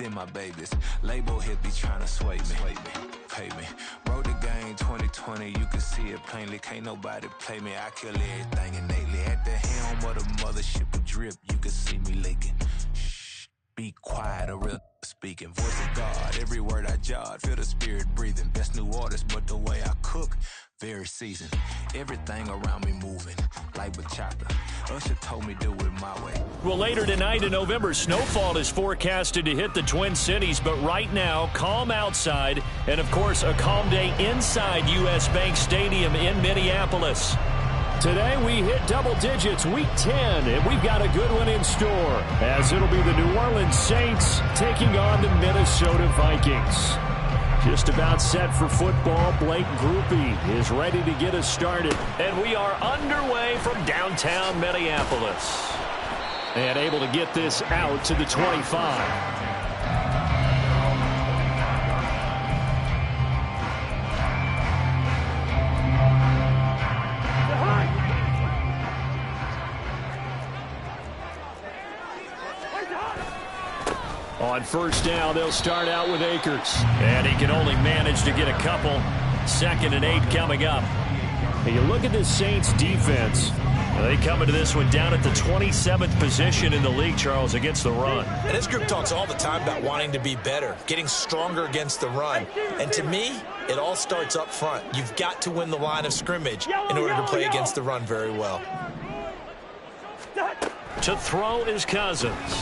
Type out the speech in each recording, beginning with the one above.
in my babies. Label hit be trying to sway me. Pay me. Wrote the game 2020, you can see it plainly. Can't nobody play me. I kill everything innately. At the helm of the mothership with drip, you can see me leaking. Shh, be quiet, a real speaking. Voice of God, every word I jot. Feel the spirit breathing. Best new artist, but the way I cook, very seasoned. Everything around me moving, like bachata. Usher told me do it my way. Well, later tonight in November, snowfall is forecasted to hit the Twin Cities, but right now, calm outside, and of course, a calm day inside U.S. Bank Stadium in Minneapolis. Today, we hit double digits, week 10, and we've got a good one in store, as it'll be the New Orleans Saints taking on the Minnesota Vikings. Just about set for football. Blake Groupie is ready to get us started. And we are underway from downtown Minneapolis. And able to get this out to the 25. On first down, they'll start out with Akers. And he can only manage to get a couple. 2nd and 8 coming up. And you look at this Saints defense. They come into this one down at the 27th position in the league, Charles, against the run. And this group talks all the time about wanting to be better, getting stronger against the run. And to me, it all starts up front. You've got to win the line of scrimmage in order to play against the run very well. To throw is Cousins.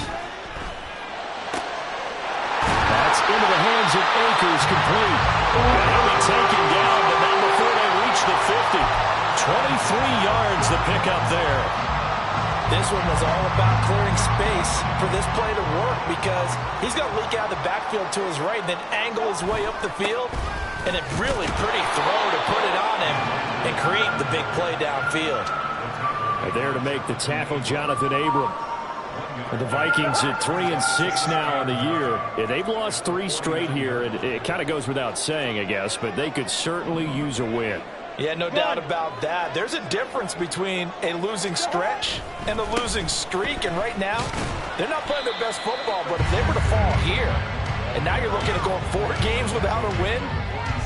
That's into the hands of Akers, complete. And he'll be taken down, but not before they reach the 50. 23 yards the pickup there. This one was all about clearing space for this play to work because he's going to leak out of the backfield to his right and then angle his way up the field. And a really pretty throw to put it on him and create the big play downfield. And there to make the tackle, Jonathan Abram. The Vikings at 3-6 now on the year. Yeah, they've lost 3 straight here, and it kind of goes without saying, I guess, but they could certainly use a win. Yeah, no doubt about that. There's a difference between a losing stretch and a losing streak, and right now, they're not playing their best football, but if they were to fall here, and now you're looking at going 4 games without a win,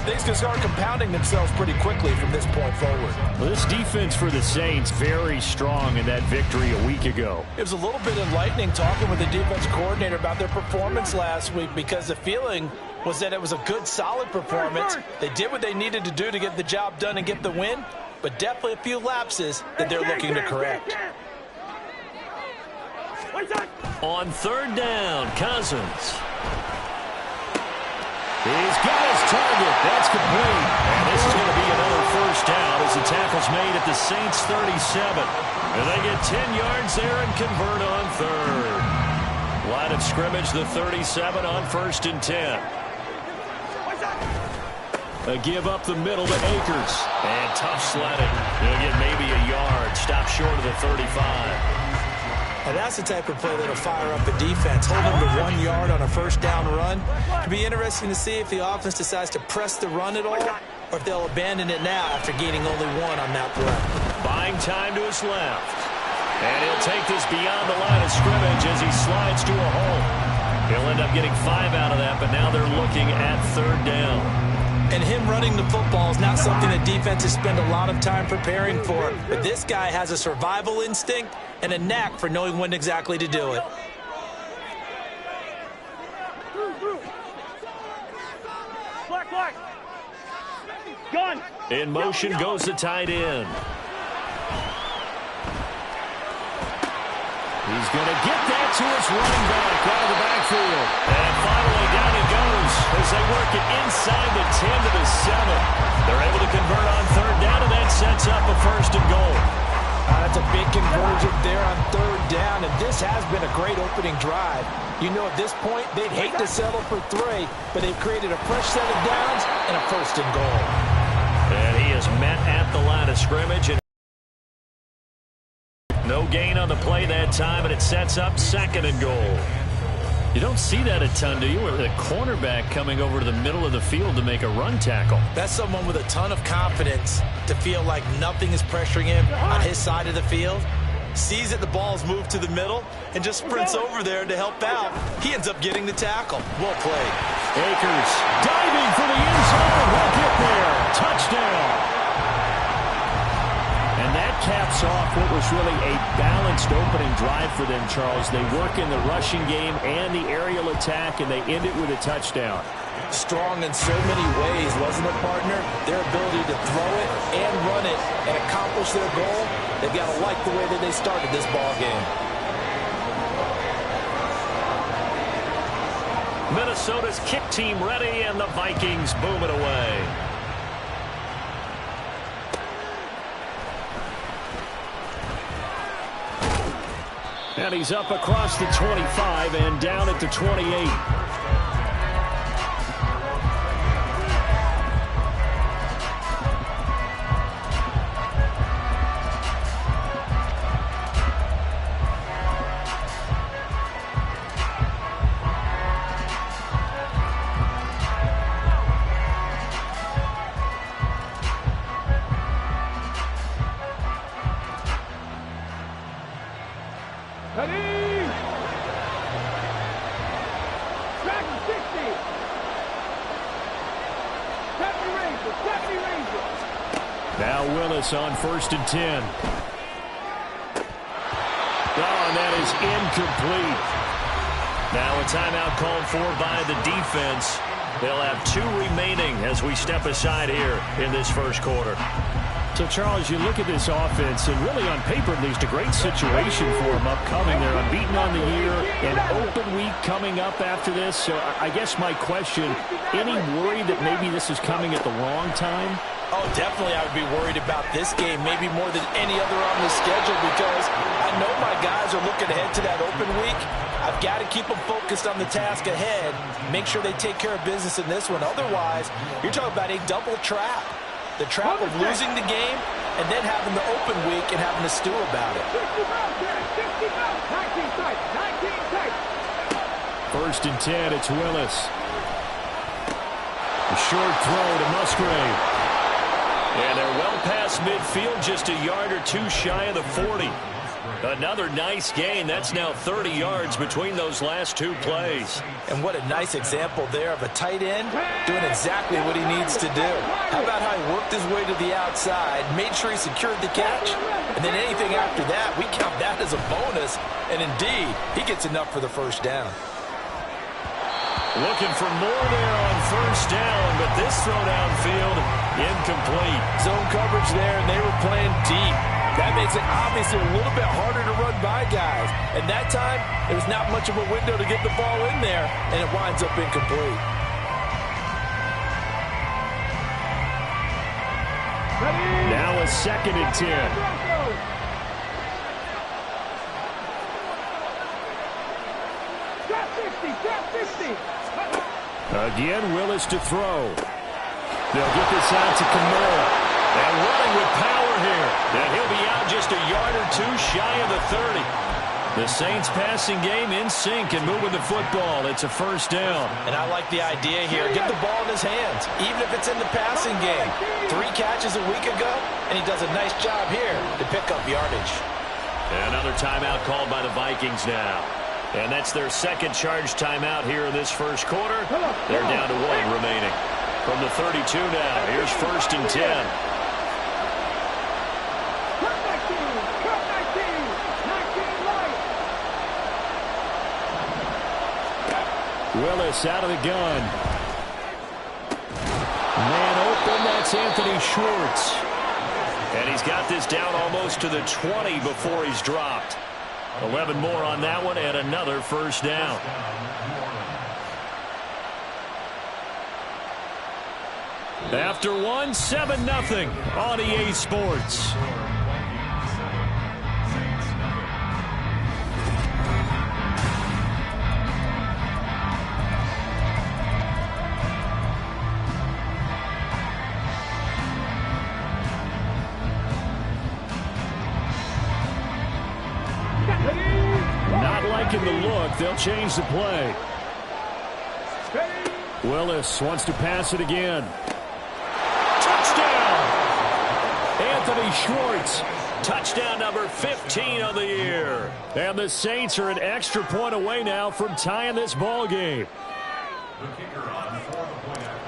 things can start compounding themselves pretty quickly from this point forward. Well, this defense for the Saints very strong in that victory a week ago. It was a little bit enlightening talking with the defense coordinator about their performance last week because the feeling was that it was a good, solid performance. They did what they needed to do to get the job done and get the win, but definitely a few lapses that they're looking to correct. On 3rd down, Cousins. He's got his target. That's complete. And this is going to be another first down as the tackle's made at the Saints' 37. And they get 10 yards there and convert on 3rd. Line of scrimmage, the 37 on 1st and 10. A give up the middle to Akers. And tough sledding. He'll get maybe a yard. Stop short of the 35. And that's the type of play that'll fire up the defense. Hold them to 1 yard on a first down run. It'll be interesting to see if the offense decides to press the run at all or if they'll abandon it now after gaining only 1 on that play. Buying time to his left. And he'll take this beyond the line of scrimmage as he slides to a hole. He'll end up getting 5 out of that, but now they're looking at 3rd down. And him running the football is not something that defenses spend a lot of time preparing for. But this guy has a survival instinct and a knack for knowing when exactly to do it. In motion goes the tight end. He's going to get that to his running back out of the backfield. And finally down he goes as they work it inside the 10 to the 7. They're able to convert on 3rd down, and that sets up a 1st and goal. That's a big conversion there on 3rd down, and this has been a great opening drive. You know, at this point, they'd hate to settle for 3, but they've created a fresh set of downs and a 1st and goal. And he is met at the line of scrimmage. And no gain on the play that time, and it sets up 2nd and goal. You don't see that a ton, do you? Where the cornerback coming over to the middle of the field to make a run tackle. That's someone with a ton of confidence to feel like nothing is pressuring him on his side of the field. sees that the ball's moved to the middle, and just sprints over there to help out. He ends up getting the tackle. Well played. Akers diving for the end zone. Will get there. Touchdown. And that caps off what was really a balanced opening drive for them, Charles. They work in the rushing game and the aerial attack, and they end it with a touchdown. Strong in so many ways, wasn't it, partner? Their ability to throw it and run it and accomplish their goal, they've got to like the way that they started this ball game. Minnesota's kick team ready, and the Vikings boom it away. And he's up across the 25 and down at the 28. Now Willis on 1st and 10. Oh, and that is incomplete. Now a timeout called for by the defense. They'll have 2 remaining as we step aside here in this first quarter. So, Charles, you look at this offense, and really on paper at least, a great situation for them upcoming. They're unbeaten on the year, an open week coming up after this. So I guess my question, any worry that maybe this is coming at the wrong time? Oh, definitely I would be worried about this game, maybe more than any other on the schedule, because I know my guys are looking ahead to that open week. I've got to keep them focused on the task ahead, make sure they take care of business in this one. Otherwise, you're talking about a double trap. The trap of losing the game and then having the open week and having to stew about it. 1st and 10, it's Willis. A short throw to Musgrave. And they're well past midfield, just a yard or 2 shy of the 40. Another nice gain. That's now 30 yards between those last 2 plays. And what a nice example there of a tight end doing exactly what he needs to do. How about how he worked his way to the outside, made sure he secured the catch, and then anything after that, we count that as a bonus. And indeed, he gets enough for the first down. Looking for more there on 1st down, but this throw downfield, incomplete. Zone coverage there, and they were playing deep. That makes it obviously a little bit harder to run by guys. And that time, there was not much of a window to get the ball in there, and it winds up incomplete. Now a 2nd and 10. Again, Willis to throw. They'll get this out to Kamara. And running with power here. And he'll be out just a yard or 2 shy of the 30. The Saints passing game in sync and moving the football. It's a 1st down. And I like the idea here. Get the ball in his hands, even if it's in the passing game. 3 catches a week ago, and he does a nice job here to pick up yardage. Another timeout called by the Vikings now. And that's their 2nd charge timeout here in this first quarter. They're down to 1 remaining. From the 32 now, here's 1st and 10. Willis out of the gun. Man open, that's Anthony Schwartz. And he's got this down almost to the 20 before he's dropped. 11 more on that one and another 1st down. After 1, 7-0 on EA Sports. Not liking the look. They'll change the play. Willis wants to pass it again. Touchdown! Anthony Schwartz Touchdown number 15 of the year. And the Saints are an extra point away now from tying this ball game.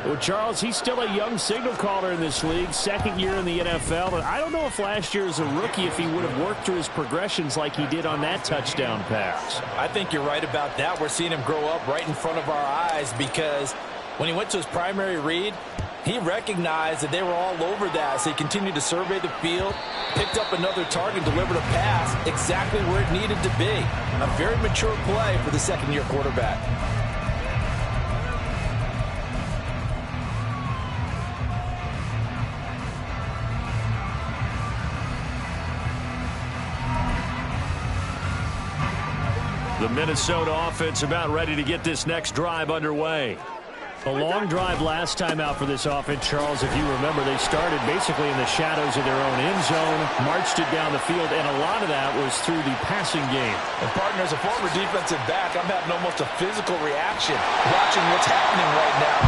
Well, Charles, he's still a young signal caller in this league, second year in the NFL. But I don't know if last year as a rookie, if he would have worked through his progressions like he did on that touchdown pass. I think you're right about that. We're seeing him grow up right in front of our eyes because when he went to his primary read, he recognized that they were all over that. So he continued to survey the field, picked up another target, delivered a pass exactly where it needed to be. A very mature play for the second-year quarterback. The Minnesota offense about ready to get this next drive underway. A long drive last time out for this offense, Charles. If you remember, they started basically in the shadows of their own end zone, marched it down the field, and a lot of that was through the passing game. And, partner, as a former defensive back, I'm having almost a physical reaction watching what's happening right now.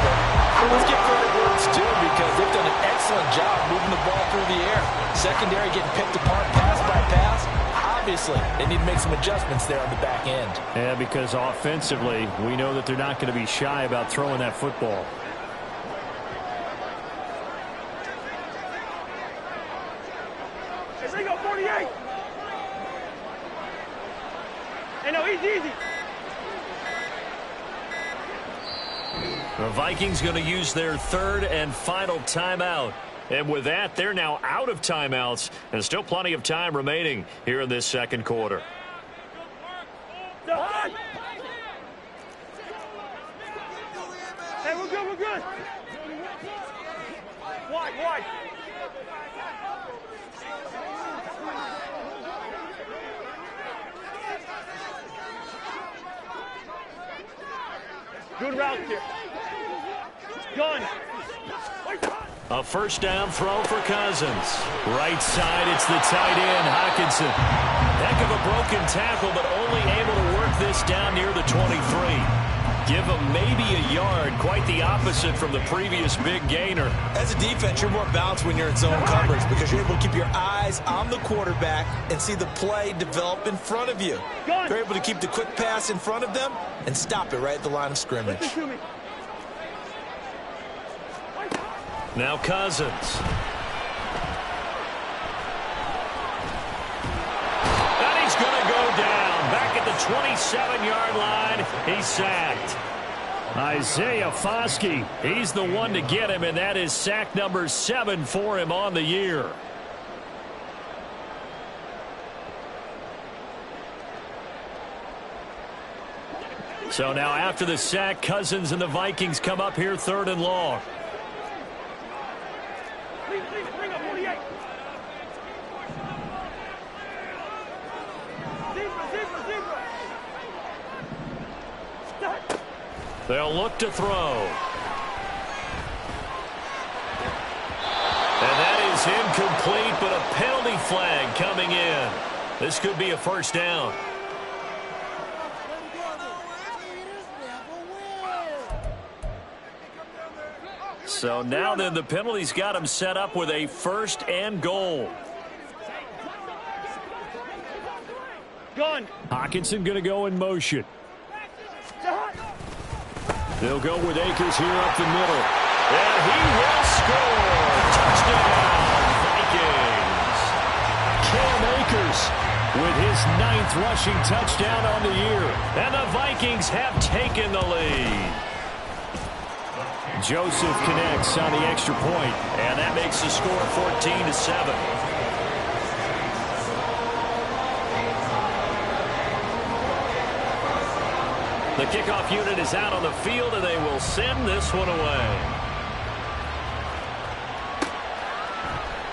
But let's give credit where it's due because they've done an excellent job moving the ball through the air. Secondary getting picked apart pass by pass. Obviously, they need to make some adjustments there on the back end. Yeah, because offensively, we know that they're not going to be shy about throwing that football. Hey, bring up 48. Hey, no, easy. The Vikings going to use their third and final timeout. And with that, they're now out of timeouts, and still plenty of time remaining here in this second quarter. Hey, we're good. Wide. Good route here. Gun. A first down throw for Cousins. Right side, it's the tight end, Hockenson. Heck of a broken tackle, but only able to work this down near the 23. Give him maybe a yard, quite the opposite from the previous big gainer. As a defense, you're more balanced when you're in zone coverage because you're able to keep your eyes on the quarterback and see the play develop in front of you. You're able to keep the quick pass in front of them and stop it right at the line of scrimmage. Now Cousins. And he's going to go down. Back at the 27-yard line. He's sacked. Isaiah Foskey, he's the one to get him, and that is sack number 7 for him on the year. So now after the sack, Cousins and the Vikings come up here third and long. Bring up 48. Zebra. They'll look to throw. And that is incomplete, but a penalty flag coming in. This could be a first down. So now then the penalty's got him set up with a first and goal. Gun. Hockenson going to go in motion. They'll go with Akers here up the middle. And he will score. Touchdown, Vikings. Cam Akers with his 9th rushing touchdown on the year. And the Vikings have taken the lead. Joseph connects on the extra point, and that makes the score 14-7. The kickoff unit is out on the field, and they will send this one away.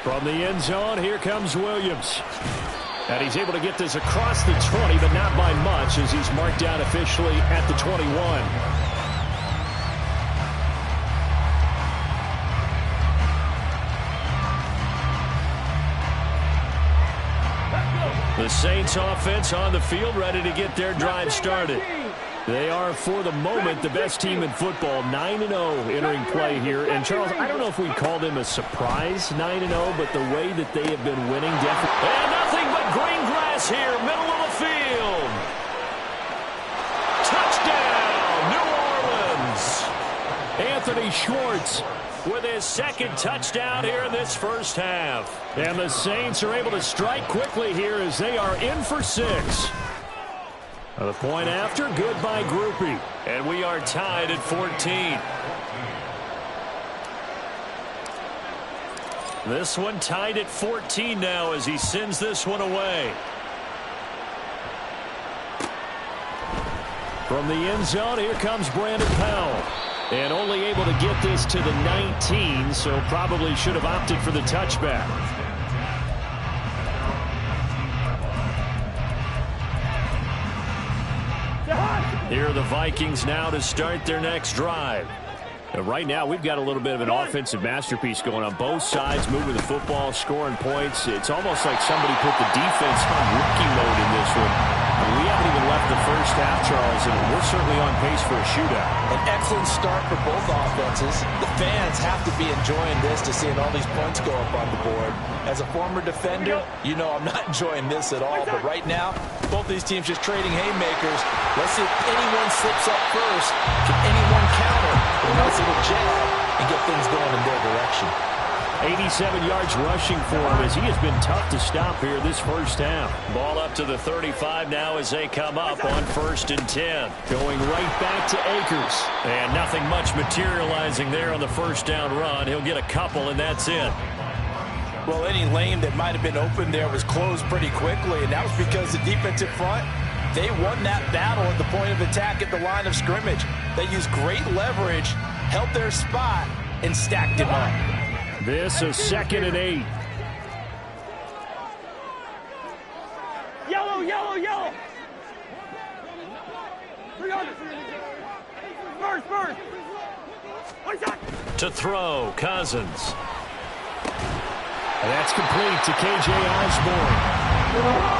From the end zone, here comes Williams. And he's able to get this across the 20, but not by much, as he's marked down officially at the 21. The Saints offense on the field ready to get their drive started. They are, for the moment, the best team in football, 9-0 entering play here. And, Charles, I don't know if we'd call them a surprise 9-0, but the way that they have been winning definitely. And nothing but green grass here, middle of the field. Touchdown, New Orleans. Anthony Schwartz with his second touchdown here in this first half. And the Saints are able to strike quickly here as they are in for 6. The point after, good by Groupie. And we are tied at 14. This one tied at 14 now as he sends this one away. From the end zone, here comes Brandon Powell. And only able to get this to the 19, so probably should have opted for the touchback. Here are the Vikings now to start their next drive. Right now, we've got a little bit of an offensive masterpiece going on both sides, moving the football, scoring points. It's almost like somebody put the defense on rookie mode in this one. We haven't even left the first half, Charles, and we're certainly on pace for a shootout. An excellent start for both offenses. The fans have to be enjoying this to seeing all these points go up on the board. As a former defender, you know I'm not enjoying this at all. But right now, both these teams just trading haymakers. Let's see if anyone slips up first. Can anyone counter a nice little jab and get things going in their direction? 87 yards rushing for him as he has been tough to stop here this first half. Ball up to the 35 now as they come up on 1st and 10. Going right back to Akers. And nothing much materializing there on the first down run. He'll get a couple, and that's it. Well, any lane that might have been open there was closed pretty quickly, and that was because the defensive front, they won that battle at the point of attack at the line of scrimmage. They used great leverage, held their spot, and stacked him up. This is 2nd and 8. Yellow, yellow, yellow. 300. First. One shot. To throw, Cousins. And that's complete to K.J. Osborne.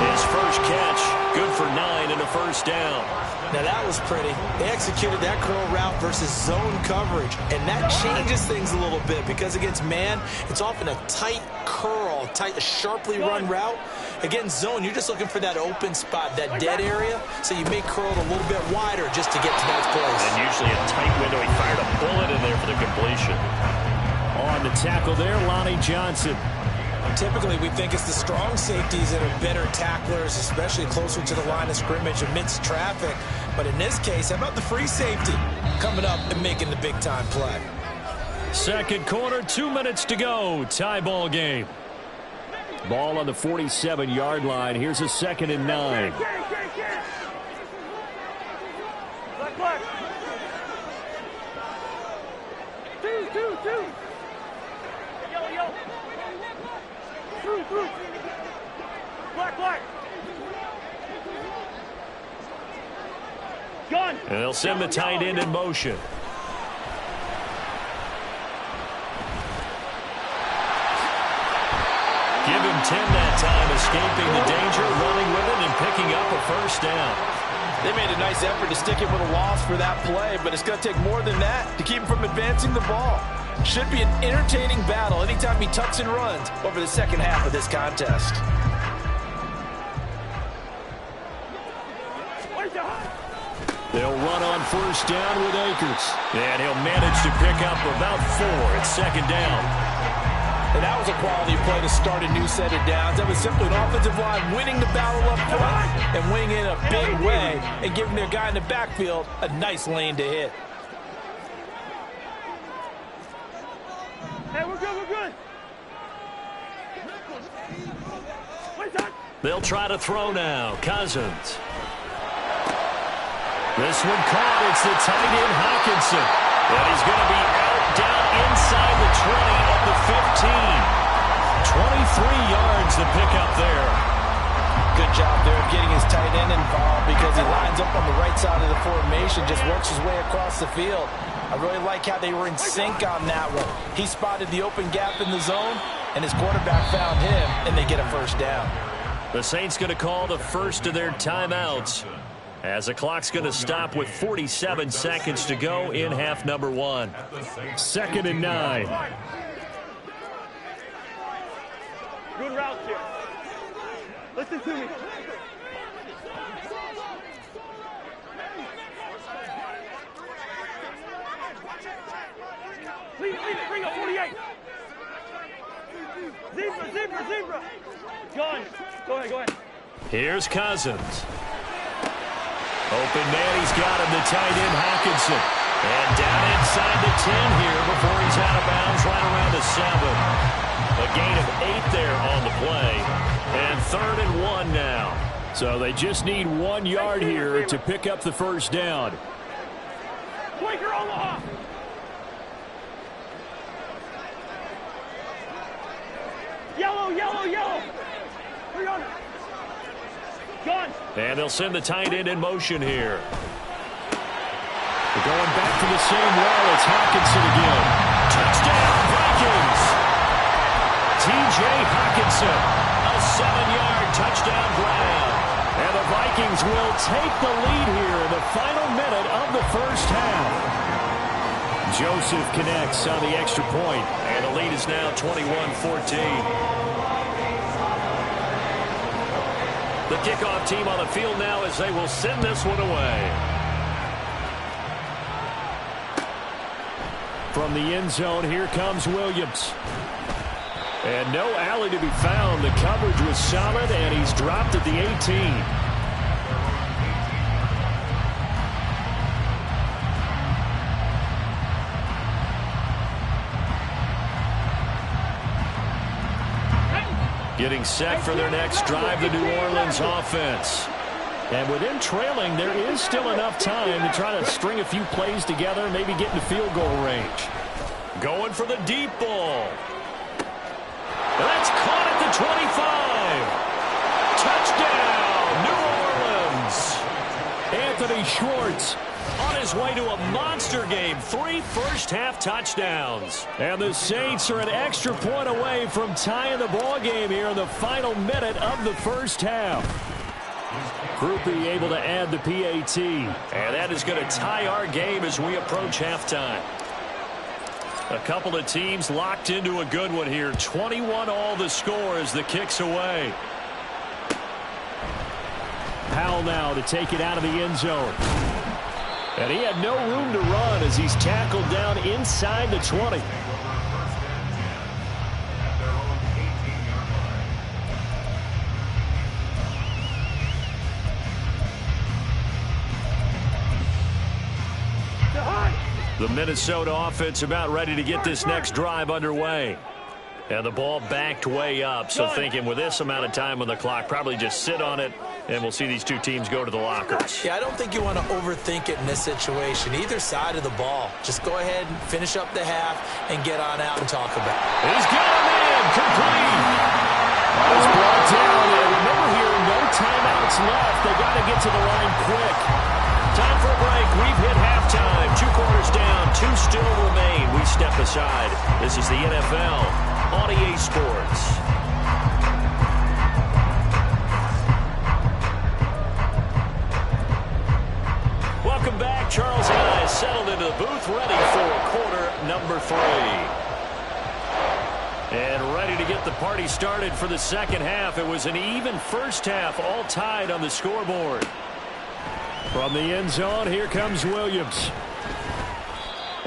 His first catch, good for 9 and a first down. Now that was pretty. They executed that curl route versus zone coverage, and that changes things a little bit because against man, it's often a tight curl, sharply run route. Against zone, you're just looking for that open spot, that dead area, so you may curl it a little bit wider just to get to that place. And usually a tight window. He fired a bullet in there for the completion. On the tackle there, Lonnie Johnson. Typically, we think it's the strong safeties that are better tacklers, especially closer to the line of scrimmage amidst traffic. But in this case, how about the free safety coming up and making the big-time play? Second quarter, 2 minutes to go. Tie ball game. Ball on the 47-yard line. Here's a 2nd and 9. Black. 2. Yellow. Through. Black. Gun. And they'll send the tight end in motion. Give him 10 that time, escaping the danger, running with it, and picking up a first down. They made a nice effort to stick him with a loss for that play, but it's going to take more than that to keep him from advancing the ball. Should be an entertaining battle anytime he tucks and runs over the second half of this contest. They'll run on first down with Akers. And he'll manage to pick up about 4 at 2nd down. And that was a quality play to start a new set of downs. That was simply an offensive line winning the battle up front and winning it in a big way and giving their guy in the backfield a nice lane to hit. Hey, we're good. They'll try to throw now. Cousins. This one caught. It's the tight end Hawkinson. And he's going to be out down inside the 20 at the 15. 23 yards to pick up there. Good job there of getting his tight end involved because he lines up on the right side of the formation, just works his way across the field. I really like how they were in sync on that one. He spotted the open gap in the zone, and his quarterback found him, and they get a first down. The Saints going to call the first of their timeouts. As the clock's going to stop with 47 seconds to go in half number 1. 2nd and 9. Good routes here. Listen to me. Lead it, bring up 48. Zebra. John, go ahead. Here's Cousins. Open man, he's got him, the tight end, Hawkinson. And down inside the 10 here before he's out of bounds, right around the 7. A gain of 8 there on the play. And 3rd and 1 now. So they just need 1 yard here to pick up the first down. Quaker Omaha. Yellow. 300. John. And they'll send the tight end in motion here. They're going back to the same well. It's Hawkinson again. Touchdown, Vikings. T.J. Hawkinson, a 7-yard touchdown grab. And the Vikings will take the lead here in the final minute of the first half. Joseph connects on the extra point, and the lead is now 21-14. The kickoff team on the field now as they will send this one away. From the end zone, here comes Williams. And no alley to be found. The coverage was solid, and he's dropped at the 18. Getting set for their next drive, the New Orleans offense. And with them trailing, there is still enough time to try to string a few plays together, maybe get into field goal range. Going for the deep ball. That's caught at the 25. Touchdown, New Orleans. Anthony Schwartz on his way to a monster game. 3 first-half touchdowns. And the Saints are an extra point away from tying the ball game here in the final minute of the first half. Groupie able to add the PAT. And that is going to tie our game as we approach halftime. A couple of teams locked into a good one here. 21 all the score as the kick's away. Powell now to take it out of the end zone. And he had no room to run as he's tackled down inside the 20. The Minnesota offense about ready to get this next drive underway. And the ball backed way up, so thinking with this amount of time on the clock, probably just sit on it, and we'll see these two teams go to the lockers. Yeah, I don't think you want to overthink it in this situation. Either side of the ball. Just go ahead and finish up the half and get on out and talk about it. He's got him in. Complete. It's brought down. And remember here, no timeouts left. They got to get to the line quick. Time for a break. We've hit halftime. 2 quarters down. 2 still remain. We step aside. This is the NFL on EA Sports. Welcome back. Charles and I settled into the booth, ready for quarter number 3. And ready to get the party started for the second half. It was an even first half, all tied on the scoreboard. From the end zone, here comes Williams.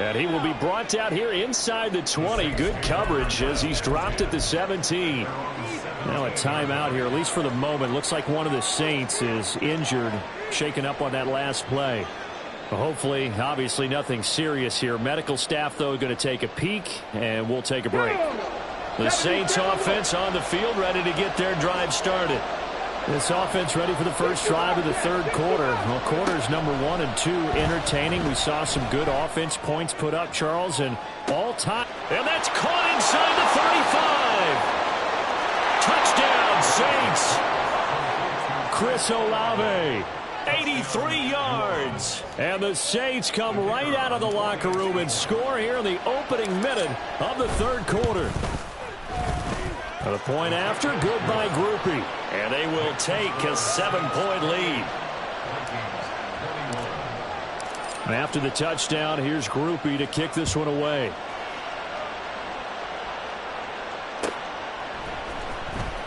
And he will be brought down here inside the 20. Good coverage as he's dropped at the 17. Now a timeout here, at least for the moment. Looks like one of the Saints is injured, shaken up on that last play. Well, hopefully, obviously nothing serious here. Medical staff, though, going to take a peek, and we'll take a break. The Saints offense on the field, ready to get their drive started. This offense ready for the first drive of the third quarter. Well, quarters number 1 and 2 entertaining. We saw some good offense points put up, Charles, and all time. And that's caught inside the 35. Touchdown, Saints. Chris Olave, 83 yards. And the Saints come right out of the locker room and score here in the opening minute of the third quarter. A point after, goodbye Groupie. And they will take a 7-point lead. After the touchdown, here's Groupie to kick this one away.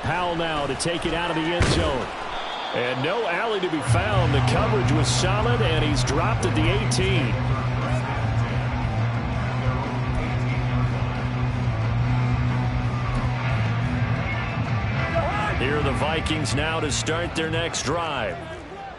Powell now to take it out of the end zone. And no alley to be found. The coverage was solid, and he's dropped at the 18. Here are the Vikings now to start their next drive.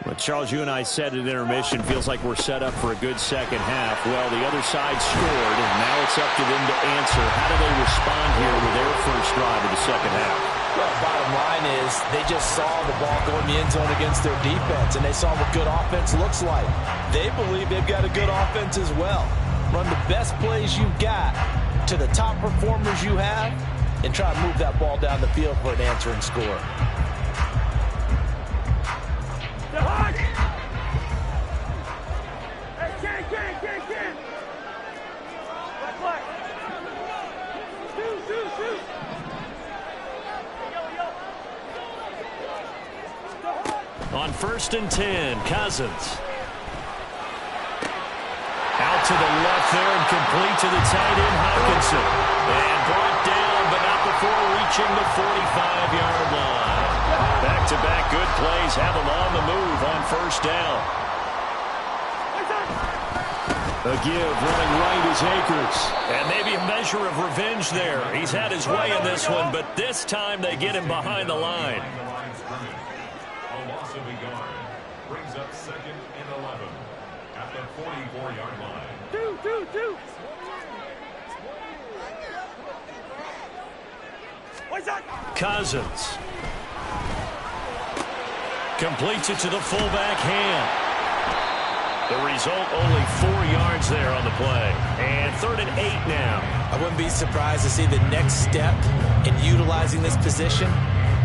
Well, Charles, you and I said at intermission, feels like we're set up for a good second half. Well, the other side scored, and now it's up to them to answer. How do they respond here with their first drive of the second half? Well, bottom line is they just saw the ball go in the end zone against their defense, and they saw what good offense looks like. They believe they've got a good offense as well. Run the best plays you've got to the top performers you have, and try to move that ball down the field for an answering score. On 1st and 10, Cousins. Out to the left there and complete to the tight end, Hawkinson. And brought down, but not before reaching the 45-yard line. Back-to-back good plays have him on the move on 1st down. A give running right is Akers. And maybe a measure of revenge there. He's had his way in this one, but this time they get him behind the line. Brings up 2nd and 11 at the 44-yard line. Two. What's that? Cousins completes it to the fullback hand. The result, only 4 yards there on the play. And 3rd and 8 now. I wouldn't be surprised to see the next step in utilizing this position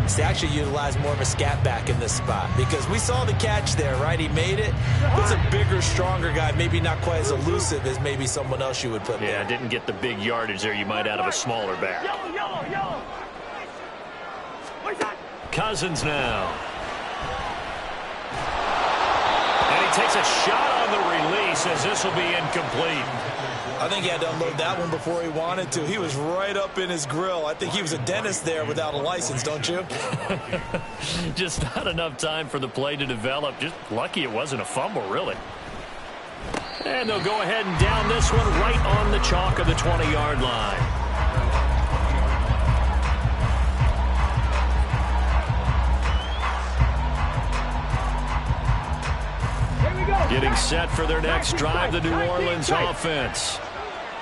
is to actually utilize more of a scat back in this spot, because we saw the catch there, right? He made it. It's a bigger, stronger guy, maybe not quite as elusive as maybe someone else you would put there. Yeah, didn't get the big yardage there you might out of a smaller back. Yellow. What's that? Cousins now. And he takes a shot on the release as this will be incomplete. I think he had to unload that one before he wanted to. He was right up in his grill. I think he was a dentist there without a license, don't you? Just not enough time for the play to develop. Just lucky it wasn't a fumble, really. And they'll go ahead and down this one right on the chalk of the 20-yard line. Getting set for their next drive, the New Orleans offense.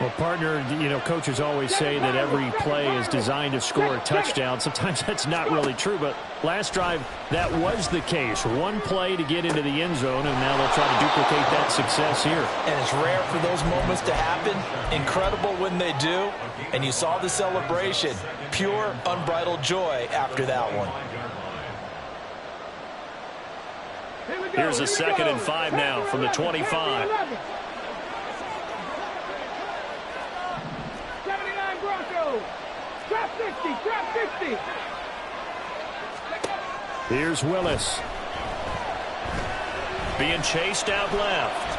Well, partner, coaches always say that every play is designed to score a touchdown. Sometimes that's not really true, but last drive, that was the case. One play to get into the end zone, and now they'll try to duplicate that success here. And it's rare for those moments to happen. Incredible when they do. And you saw the celebration. Pure, unbridled joy after that one. Here's a 2nd and 5 now from the 25. 79 Broncos. Trap 50. Here's Willis. Being chased out left.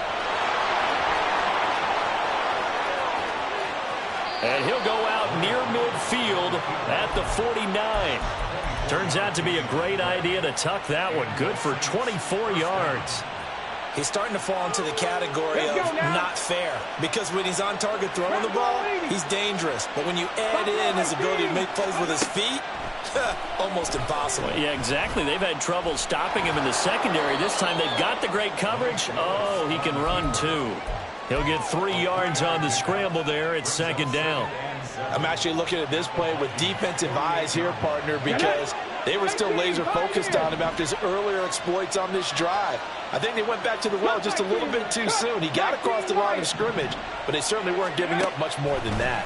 And he'll go out near midfield at the 49. Turns out to be a great idea to tuck that one. Good for 24 yards. He's starting to fall into the category of not fair, because when he's on target throwing the ball, he's dangerous. But when you add in his ability to make plays with his feet, almost impossible. Well, yeah, exactly. They've had trouble stopping him in the secondary. This time they've got the great coverage. Oh, he can run too. He'll get 3 yards on the scramble there. It's 2nd down. I'm actually looking at this play with defensive eyes here, partner, because they were still laser focused on him after his earlier exploits on this drive. I think they went back to the well just a little bit too soon. He got across the line of scrimmage, but they certainly weren't giving up much more than that.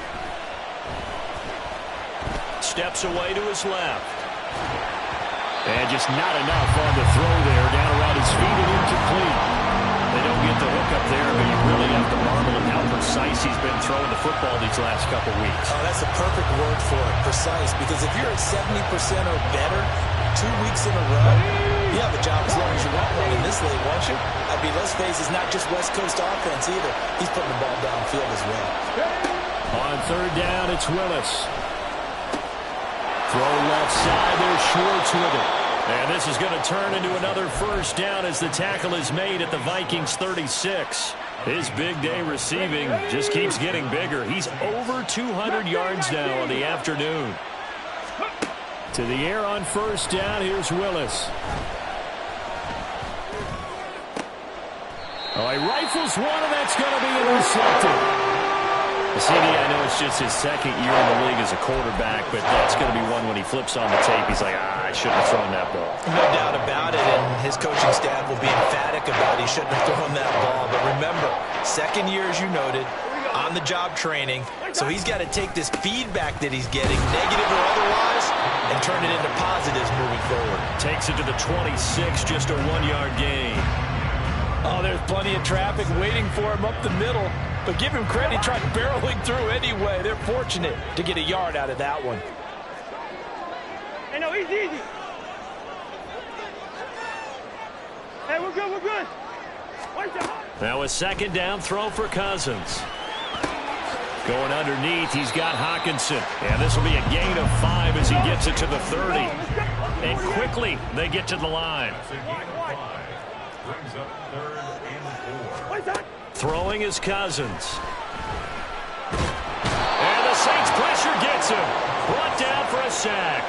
Steps away to his left. And just not enough on the throw there. Down around his feet and incomplete. They don't get the hook up there, but you really have to marvel at how precise he's been throwing the football these last couple weeks. Oh, that's a perfect word for it, precise, because if you're at 70% or better 2 weeks in a row, you have a job as long as you want one in this league, won't you? I be. Let's face it, it's not just West Coast offense either. He's putting the ball downfield as well. On third down, it's Willis. Throw left side, there's Schwartz with it. And this is going to turn into another first down as the tackle is made at the Vikings 36. His big day receiving just keeps getting bigger. He's over 200 yards now on the afternoon. To the air on first down, here's Willis. Oh, he rifles one, and that's going to be intercepted. CD, I know it's just his second year in the league as a quarterback, but that's going to be one when he flips on the tape. He's like, I shouldn't have thrown that ball. No doubt about it, and his coaching staff will be emphatic about he shouldn't have thrown that ball. But remember, second year, as you noted, on-the-job training, so he's got to take this feedback that he's getting, negative or otherwise, and turn it into positives moving forward. Takes it to the 26, just a 1-yard gain. Oh, there's plenty of traffic waiting for him up the middle. But give him credit, he tried barreling through anyway. They're fortunate to get a yard out of that one. Hey, no, easy. Hey, we're good. Now a second down throw for Cousins. Going underneath, he's got Hawkinson. And this will be a gain of 5 as he gets it to the 30. And quickly, they get to the line. Brings up 3rd and 4. Throwing is Cousins. And the Saints pressure gets him. Brought down for a sack.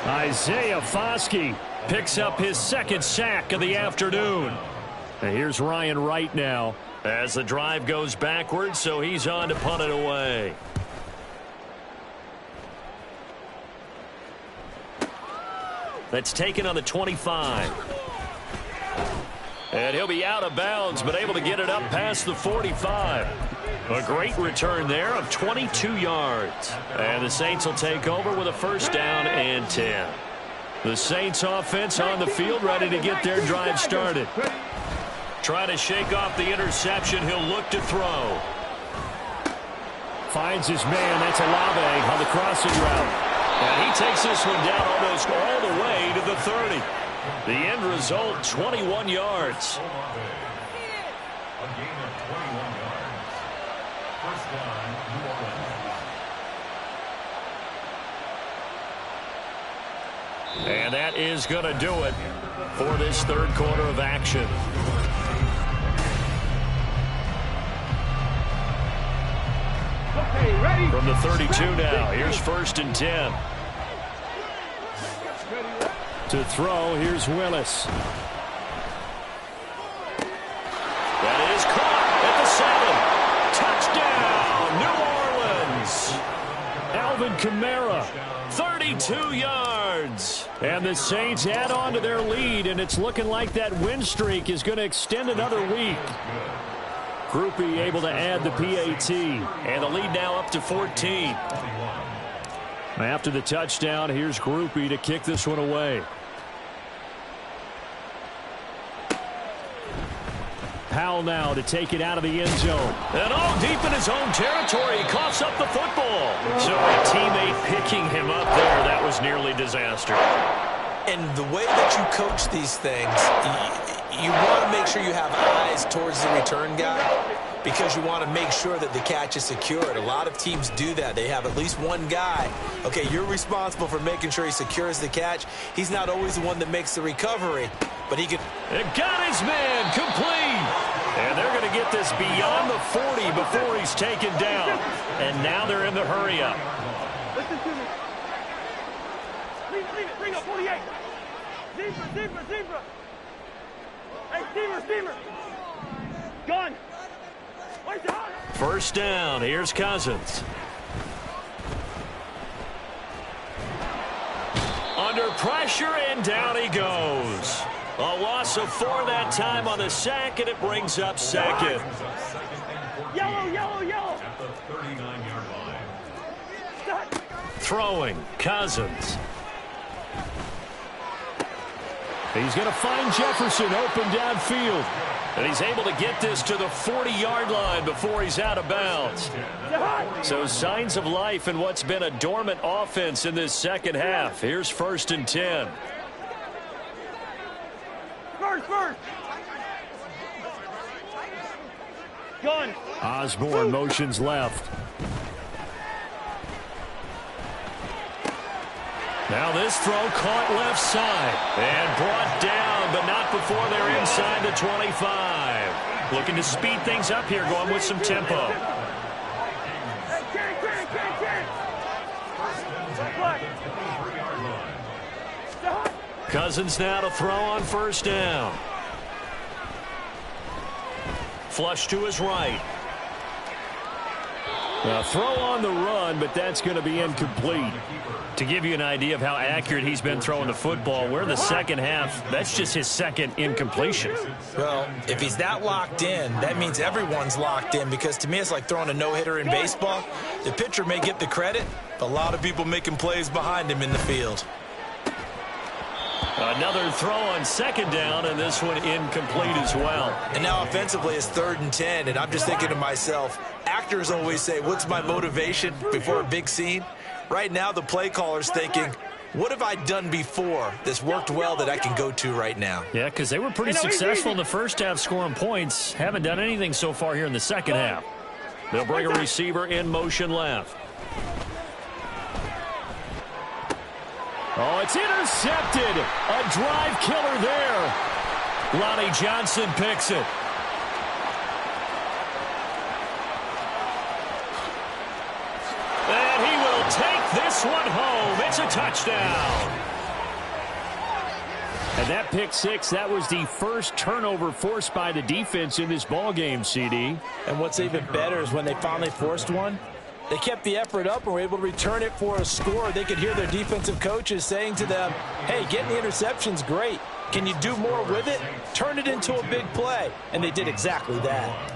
Isaiah Foskey picks up his second sack of the afternoon. And here's Ryan Wright now as the drive goes backwards, so he's on to punt it away. That's taken on the 25. And he'll be out of bounds, but able to get it up past the 45. A great return there of 22 yards. And the Saints will take over with a first down and 10. The Saints offense on the field, ready to get their drive started. Trying to shake off the interception. He'll look to throw. Finds his man. That's Olave on the crossing route. And he takes this one down almost all the way to the 30. The end result, 21 yards. A gain of 21 yards. First down, New Orleans. And that is going to do it for this third quarter of action. Okay, ready? From the 32 now, here's 1st and 10. To throw, here's Willis. That is caught at the 7. Touchdown, New Orleans. Alvin Kamara, 32 yards. And the Saints add on to their lead, and it's looking like that win streak is going to extend another week. Groupie able to add the PAT, and the lead now up to 14. After the touchdown, here's Groupie to kick this one away. Powell now to take it out of the end zone. And all deep in his own territory, he coughs up the football. So a teammate picking him up there, that was nearly disaster. And the way that you coach these things, you want to make sure you have eyes towards the return guy because you want to make sure that the catch is secured. A lot of teams do that. They have at least one guy. Okay, you're responsible for making sure he secures the catch. He's not always the one that makes the recovery, but he can. It got his man complete. And they're going to get this beyond the 40 before he's taken down. And now they're in the hurry up. Listen to me. Bring up 48. Zebra. Hey, steamer. Gun. First down. Here's Cousins. Under pressure, and down he goes. A loss of 4 that time on the sack, and it brings up second. Yellow. At the 39-yard line. Throwing, Cousins. He's going to find Jefferson open downfield. And he's able to get this to the 40-yard line before he's out of bounds. So signs of life in what's been a dormant offense in this second half. Here's 1st and 10. First. Gone. Osborne motions left. Now this throw caught left side and brought down, but not before they're inside the 25. Looking to speed things up here, going with some tempo. Cousins now to throw on first down. Flush to his right. Now throw on the run, but that's going to be incomplete. To give you an idea of how accurate he's been throwing the football, we're in the second half. That's just his second incompletion. Well, if he's that locked in, that means everyone's locked in, because to me it's like throwing a no-hitter in baseball. The pitcher may get the credit, but a lot of people making plays behind him in the field. Another throw on second down, and this one incomplete as well. And now offensively it's 3rd and 10, and I'm just thinking to myself, actors always say, what's my motivation before a big scene? Right now the play caller's thinking, what have I done before that's worked well that I can go to right now? Yeah, because they were pretty successful in the first half scoring points. Haven't done anything so far here in the second half. They'll bring a receiver in motion left. Oh, it's intercepted. A drive killer there. Lonnie Johnson picks it. And he will take this one home. It's a touchdown. And that pick six, that was the first turnover forced by the defense in this ballgame, CD. And what's even better is when they finally forced one, they kept the effort up and were able to return it for a score. They could hear their defensive coaches saying to them, hey, getting the interception's great. Can you do more with it? Turn it into a big play. And they did exactly that.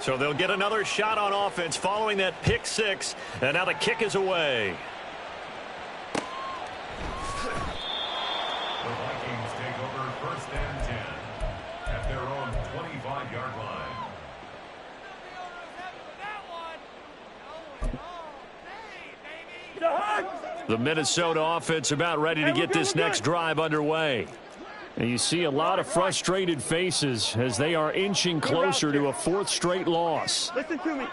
So they'll get another shot on offense following that pick six. And now the kick is away. The Vikings take over 1st and 10 at their own 25-yard line. The Minnesota offense about ready to get this next drive underway. And you see a lot of frustrated faces as they are inching closer to a 4th straight loss. Listen to me.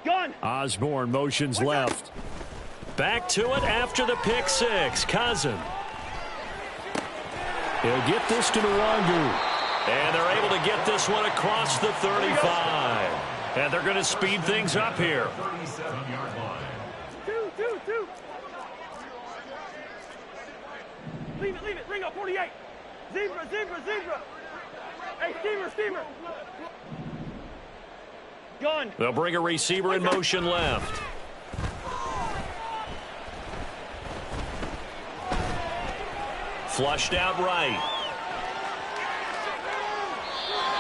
Gone. Osborne motions left. Back to it after the pick six. Cousin. He'll get this to Nwangu. And they're able to get this one across the 35. And they're going to speed things up here. 37-yard line. Two. Leave it. Ring up 48. Zebra. Hey, steamer. Gone. They'll bring a receiver in motion left. Flushed out right.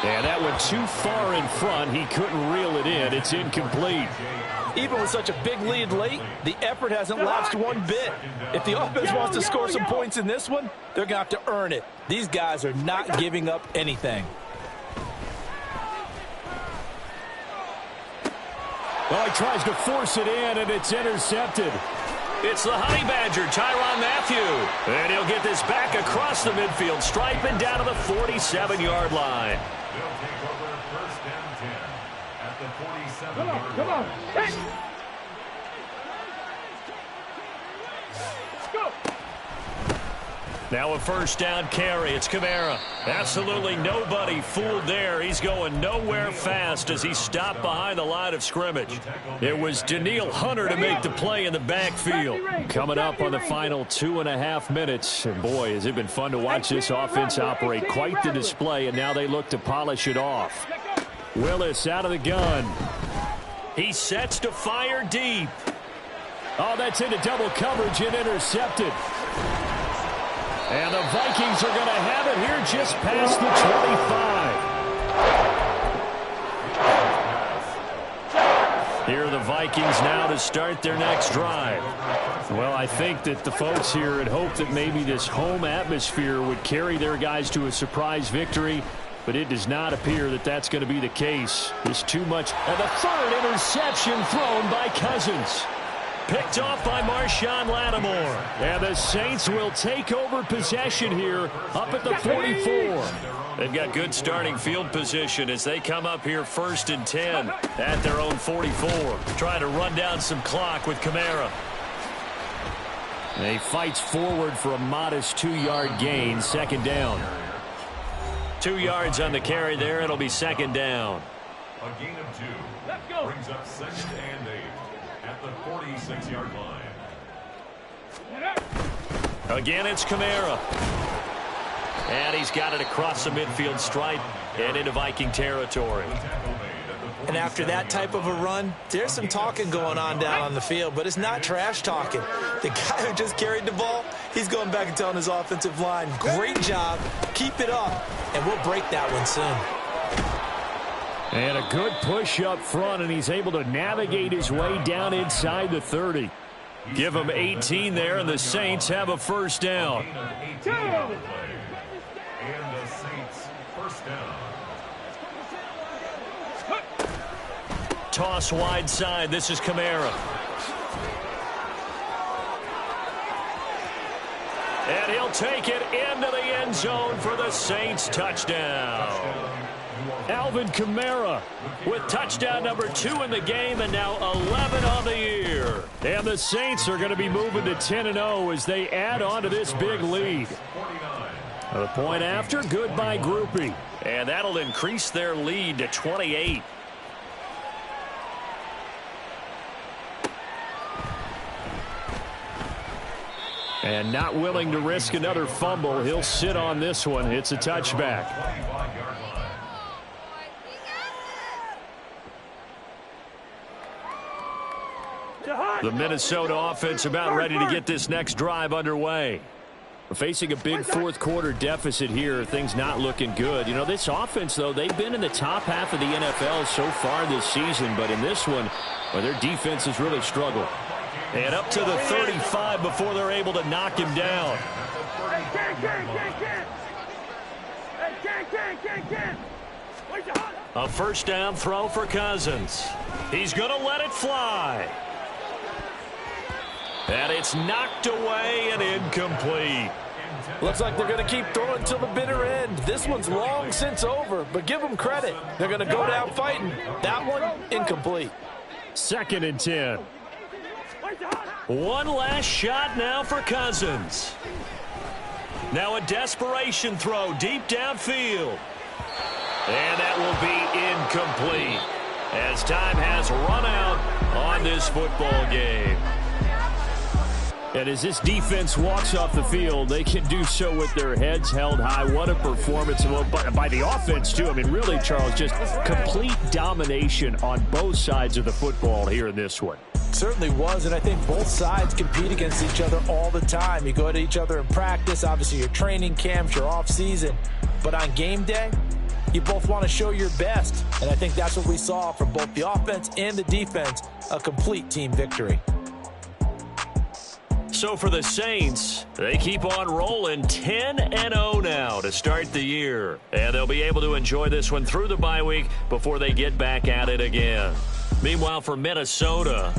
And that went too far in front. He couldn't reel it in. It's incomplete. Even with such a big lead late, the effort hasn't lapsed one bit. If the offense wants to score some points in this one, they're going to have to earn it. These guys are not giving up anything. Well, he tries to force it in, and it's intercepted. It's the Honey Badger, Tyrann Mathieu. And he'll get this back across the midfield stripe and down to the 47-yard line. They'll take over 1st and 10 at the 47-yard line. Come on. Hey. Go. Now a first down carry. It's Kamara. Absolutely nobody fooled there. He's going nowhere fast as he stopped behind the line of scrimmage. It was Danielle Hunter to make the play in the backfield. Coming up on the final 2.5 minutes. And boy, has it been fun to watch this offense operate. Quite the display, and now they look to polish it off. Willis out of the gun. He sets to fire deep. Oh, that's into double coverage and intercepted. And the Vikings are going to have it here just past the 25. Here are the Vikings now to start their next drive. Well, I think that the folks here had hoped that maybe this home atmosphere would carry their guys to a surprise victory, but it does not appear that that's going to be the case. There's too much. And the 3rd interception thrown by Cousins. Picked off by Marshawn Lattimore. And the Saints will take over possession here up at the 44. They've got good starting field position as they come up here 1st and 10 at their own 44. Trying to run down some clock with Kamara. He fights forward for a modest 2-yard gain, 2nd down. 2 yards on the carry there. It'll be 2nd down. A gain of 2. Let's go. Brings up 2nd and 8 at the 46-yard line. Again, it's Kamara. And he's got it across the midfield stripe and into Viking territory. And after that type of a run, there's some talking going on down on the field, but it's not trash talking. The guy who just carried the ball, he's going back and telling his offensive line, great job, keep it up, and we'll break that one soon. And a good push up front, and he's able to navigate his way down inside the 30. Give him 18 there, and the Saints have a 1st down. And the Saints 1st down. Toss wide side. This is Kamara. And he'll take it into the end zone for the Saints touchdown. Alvin Kamara with touchdown number 2 in the game, and now 11 on the year. And the Saints are going to be moving to 10-0 as they add on to this big lead. The point after, good by Groupie. And that'll increase their lead to 28. And not willing to risk another fumble. He'll sit on this one. It's a touchback. The Minnesota offense about ready to get this next drive underway. We're facing a big 4th quarter deficit here. Things not looking good. You know, this offense, though, they've been in the top half of the NFL so far this season. But in this one, well, their defense has really struggled. And up to the 35 before they're able to knock him down. A 1st down throw for Cousins. He's going to let it fly. And it's knocked away and incomplete. Looks like they're going to keep throwing till the bitter end. This one's long since over, but give them credit. They're going to go down fighting. That one, incomplete. 2nd and 10. One last shot now for Cousins. Now a desperation throw deep downfield. And that will be incomplete as time has run out on this football game. And as this defense walks off the field, they can do so with their heads held high. What a performance by the offense, too. I mean, really, Charles, just complete domination on both sides of the football here in this one. Certainly was, and I think both sides compete against each other all the time. You go to each other in practice, obviously your training camps, your off-season. But on game day, you both want to show your best. And I think that's what we saw from both the offense and the defense, a complete team victory. So for the Saints, they keep on rolling 10-0 now to start the year. And they'll be able to enjoy this one through the bye week before they get back at it again. Meanwhile, for Minnesota,